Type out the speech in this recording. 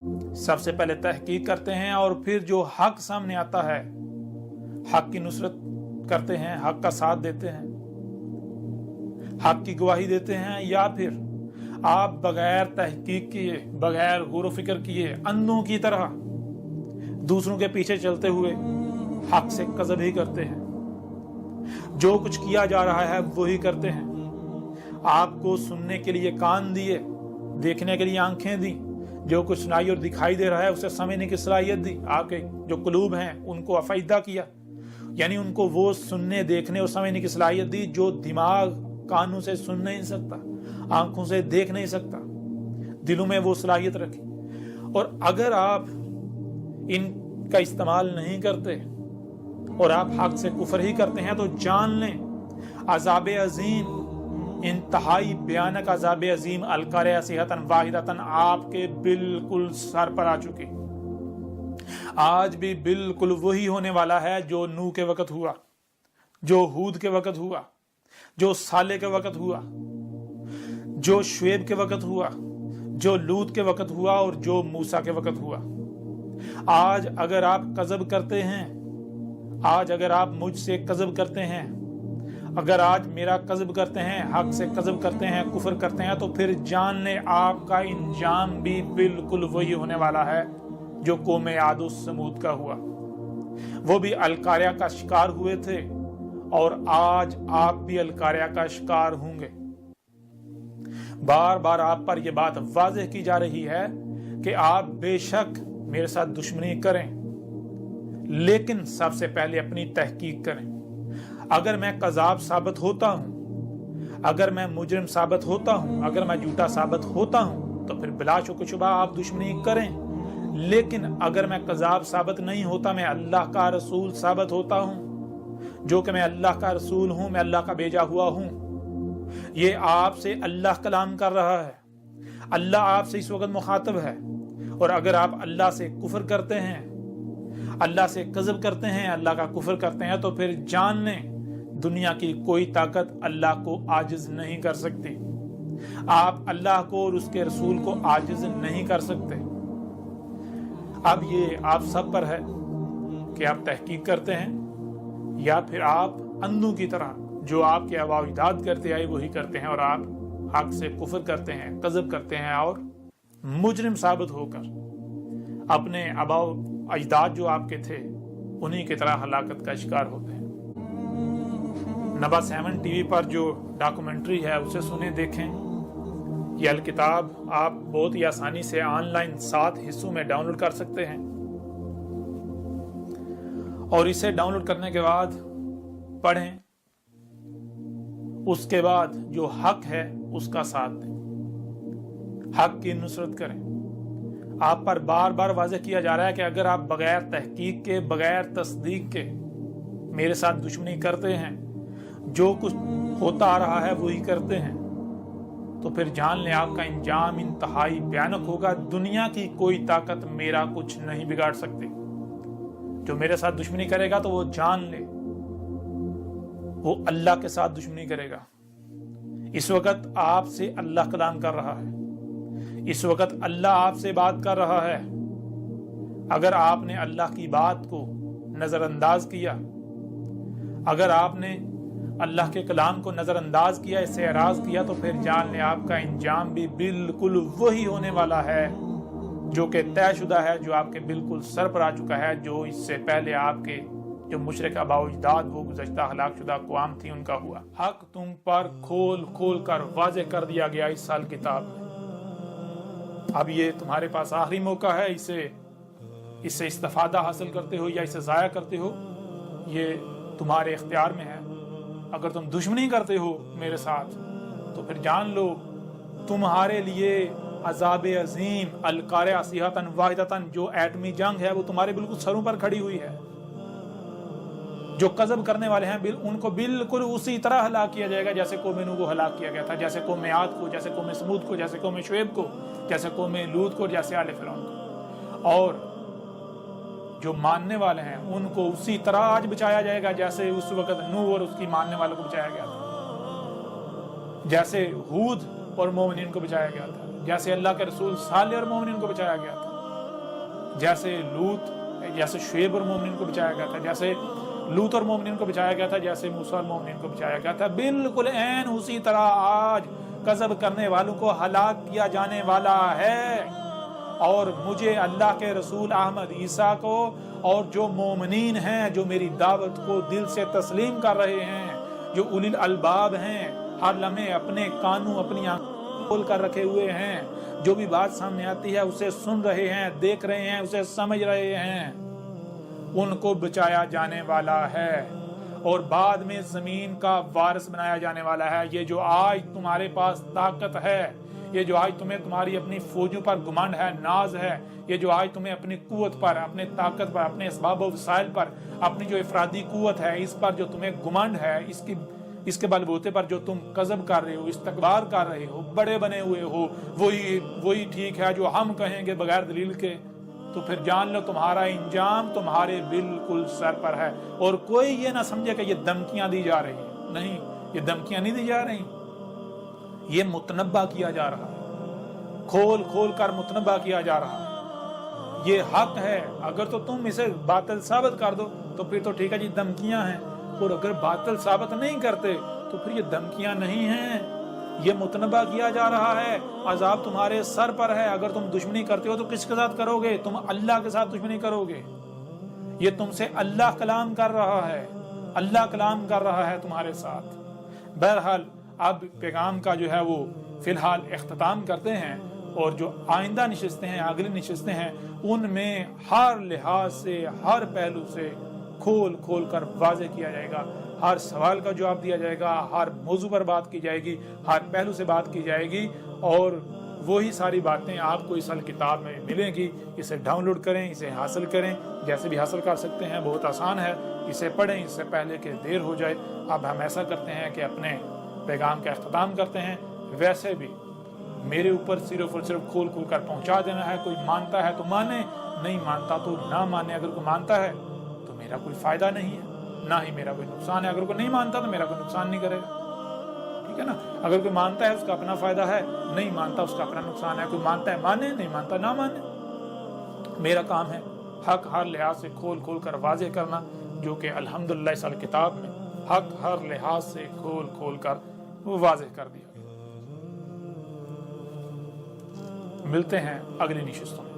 सबसे पहले तहकीक करते हैं और फिर जो हक सामने आता है हक की नुसरत करते हैं, हक का साथ देते हैं, हक की गवाही देते हैं, या फिर आप बगैर तहकीक किए, बगैर गौर व फिक्र किए, अंधों की तरह दूसरों के पीछे चलते हुए हक से कज़ब ही करते हैं। जो कुछ किया जा रहा है वही करते हैं। आपको सुनने के लिए कान दिए, देखने के लिए आंखें दी, जो कुछ सुनाई और दिखाई दे रहा है उसे समझने की सलाहियत दी। आपके जो कुलूब हैं उनको अफैदा किया, यानी उनको वो सुनने, देखने और समझने की सलाहियत दी जो दिमाग कानों से सुन नहीं सकता, आंखों से देख नहीं सकता। दिलों में वो सलाहियत रखी। और अगर आप इनका इस्तेमाल नहीं करते और आप हक से कुफर ही करते हैं तो जान लें अज़ाब अजीम, इंतहाई भयानक अज़ाब अजीम अलकारिया सिहतन वाहिदतन आपके बिल्कुल सर पर आ चुकी। आज भी बिल्कुल वही होने वाला है जो नूह के वक्त हुआ, जो हूद के वक्त हुआ, जो साले के वक्त हुआ, जो शुएब के वक्त हुआ, जो लूत के वक्त हुआ और जो मूसा के वक्त हुआ। आज अगर आप कज़ब करते हैं, आज अगर आप मुझसे कज़ब करते हैं, अगर आज मेरा कज़ब करते हैं, हक से कज़ब करते हैं, कुफर करते हैं, तो फिर जान लें आपका इंजाम भी बिल्कुल वही होने वाला है जो कौम आद और समूद का हुआ। वो भी अलकारिया का शिकार हुए थे और आज आप भी अलकारिया का शिकार होंगे। बार बार आप पर यह बात वाज़ेह की जा रही है कि आप बेशक मेरे साथ दुश्मनी करें, लेकिन सबसे पहले अपनी तहकीक करें। अगर मैं कज़ाब साबित होता हूं, अगर मैं मुजरिम साबित होता हूं, अगर मैं झूठा साबित होता हूं, तो फिर बिला शुबा आप दुश्मनी करें। लेकिन अगर मैं कज़ाब साबित नहीं होता, मैं अल्लाह का रसूल साबित होता हूं, जो कि मैं अल्लाह का रसूल हूं, मैं अल्लाह का भेजा हुआ हूं। ये आपसे अल्लाह कलाम कर रहा है, अल्लाह आपसे इस वक्त मुखातब है। और अगर आप अल्लाह से कुफर करते हैं, अल्लाह से कज़ब करते हैं, अल्लाह का कुफर करते हैं, तो फिर जान लें दुनिया की कोई ताकत अल्लाह को आजिज नहीं कर सकती। आप अल्लाह को और उसके रसूल को आजिज नहीं कर सकते। अब ये आप सब पर है कि आप तहकीक करते हैं या फिर आप अंधों की तरह जो आपके आबा अजदाद करते आए वही करते हैं और आप हक से कुफर करते हैं, कज़ब करते हैं और मुजरिम साबित होकर अपने आबा अजदाद जो आपके थे उन्हीं की तरह हलाकत का शिकार होते हैं। नबा 7 टीवी पर जो डॉक्यूमेंट्री है उसे सुने, देखें। ये अल किताब आप बहुत ही आसानी से ऑनलाइन 7 हिस्सों में डाउनलोड कर सकते हैं और इसे डाउनलोड करने के बाद पढ़ें। उसके बाद जो हक है उसका साथ दें, हक की नुसरत करें। आप पर बार बार वाज़ेह किया जा रहा है कि अगर आप बगैर तहकीक के, बगैर तस्दीक के मेरे साथ दुश्मनी करते हैं, जो कुछ होता आ रहा है वही करते हैं, तो फिर जान लें आपका इंजाम इंतहाई भयानक होगा। दुनिया की कोई ताकत मेरा कुछ नहीं बिगाड़ सकती। जो मेरे साथ दुश्मनी करेगा तो वो जान ले वो अल्लाह के साथ दुश्मनी करेगा। इस वक्त आपसे अल्लाह कलाम कर रहा है, इस वक्त अल्लाह आपसे बात कर रहा है। अगर आपने अल्लाह की बात को नजरअंदाज किया, अगर आपने अल्लाह के कलाम को नजरअंदाज किया, इससे एराज किया, तो फिर जान लें आपका इंजाम भी बिल्कुल वही होने वाला है जो कि तयशुदा है, जो आपके बिल्कुल सर पर आ चुका है, जो इससे पहले आपके जो मुशरिक आबा अजदाद वो गुज़श्ता हलाकशुदा अक़वाम थी उनका हुआ। हक तुम पर खोल खोल कर वाज़ेह कर दिया गया इस साल किताब में। अब ये तुम्हारे पास आखिरी मौका है, इससे इस्तिफ़ादा हासिल करते हो या इसे ज़ाया करते हो, ये तुम्हारे इख्तियार में है। अगर तुम दुश्मनी करते हो मेरे साथ तो फिर जान लो तुम्हारे लिए अज़ाब अज़ीम अलकारिया सिहतन वाहिदतन जो एटमी जंग है वो तुम्हारे बिल्कुल सरों पर खड़ी हुई है। जो कज़ब करने वाले हैं उनको बिल्कुल उसी तरह हलाक किया जाएगा जैसे कौम नूह को हलाक किया गया था, जैसे कौम आद को, जैसे कौम समूद को, जैसे कौम शुएब को, जैसे कौम लूत को, जैसे आले फिरौन को। और जो मानने वाले हैं उनको उसी तरह आज बचाया जाएगा जैसे उस वक्त नूह और उसकी मानने वालों को बचाया गया था, जैसे हूद और मोमिनीन को बचाया गया था, जैसे अल्लाह के रसूल साले और मोमिनीन को बचाया गया था। जैसे शुएब और मोमिन को बचाया गया था, जैसे लूत और मोमिन को बचाया गया था, जैसे मूसा और मोमिन को बचाया गया था, बिल्कुल ऐन उसी तरह आज कज़ब करने वालों को हलाक किया जाने वाला है। और मुझे अल्लाह के रसूल अहमद ईसा को और जो मोमिनीन हैं, जो मेरी दावत को दिल से तस्लीम कर रहे हैं, जो उलिल अलबाब हैं, हर लम्हे अपने कानों अपनी आंखें खोल कर रखे हुए हैं, जो भी बात सामने आती है उसे सुन रहे हैं, देख रहे हैं, उसे समझ रहे हैं, उनको बचाया जाने वाला है और बाद में जमीन का वारिस बनाया जाने वाला है। ये जो आज तुम्हारे पास ताकत है, ये जो आज तुम्हें तुम्हारी अपनी फौजों पर गुमंड है, नाज है, ये जो आज तुम्हें अपनी कुव्वत पर, अपने ताकत पर, अपने असबाब व वसाइल पर, अपनी जो इफरादी कुव्वत है, इस पर जो तुम्हें गुमंड है, इसके बलबूते पर जो तुम कज़ब कर रहे हो, इस्तकबार कर रहे हो, बड़े बने हुए हो, वही ठीक है जो हम कहेंगे बगैर दलील के, तो फिर जान लो तुम्हारा इंजाम तुम्हारे बिल्कुल सर पर है। और कोई ये ना समझे कि ये धमकियां दी जा रही है, नहीं, ये धमकियां नहीं दी जा रही, ये मुतनब्बा किया जा रहा है, खोल खोल कर मुतनब्बा किया जा रहा है। ये हक है, अगर तो तुम इसे बातिल साबित कर दो तो फिर तो ठीक है जी, धमकियां हैं, और अगर बातिल साबित नहीं करते तो फिर ये धमकियां नहीं हैं, ये मुतनबा किया जा रहा है, अजाब तुम्हारे सर पर है। अगर तुम दुश्मनी करते हो तो किसके साथ करोगे? तुम अल्लाह के साथ दुश्मनी करोगे। ये तुमसे अल्लाह कलाम कर रहा है, अल्लाह कलाम कर रहा है तुम्हारे साथ। बहरहाल अब पैगाम का जो है वो फिलहाल इख्तिताम करते हैं, और जो आइंदा नशिस्तें हैं, अगली नशिस्तें हैं, उनमें हर लिहाज से, हर पहलू से खोल खोल कर वाज़ेह किया जाएगा, हर सवाल का जवाब दिया जाएगा, हर मौजू पर बात की जाएगी, हर पहलू से बात की जाएगी, और वही सारी बातें आपको इस किताब में मिलेंगी। इसे डाउनलोड करें, इसे हासिल करें, जैसे भी हासिल कर सकते हैं, बहुत आसान है, इसे पढ़ें इससे पहले कि देर हो जाए। अब हम ऐसा करते हैं कि अपने पैगाम का इख्तिताम करते हैं। वैसे भी मेरे ऊपर सिर्फ और सिर्फ खोल खोल कर पहुँचा देना है। कोई मानता है तो माने, नहीं मानता तो ना माने। अगर कोई मानता है तो मेरा कोई फ़ायदा नहीं है, ना ही मेरा कोई नुकसान है। अगर कोई नहीं मानता तो मेरा कोई नुकसान नहीं करेगा, ठीक है ना। अगर कोई मानता है उसका अपना फ़ायदा है, नहीं मानता उसका अपना नुकसान है। कोई मानता है माने, नहीं मानता ना माने। मेरा काम है हक हर लिहाज से खोल खोल कर वाज़ेह करना, जो कि अल्हम्दुलिल्लाह इस किताब में हक हर लिहाज से खोल खोल कर वाज़ेह कर दिया। मिलते हैं अगली नशिस्तों में।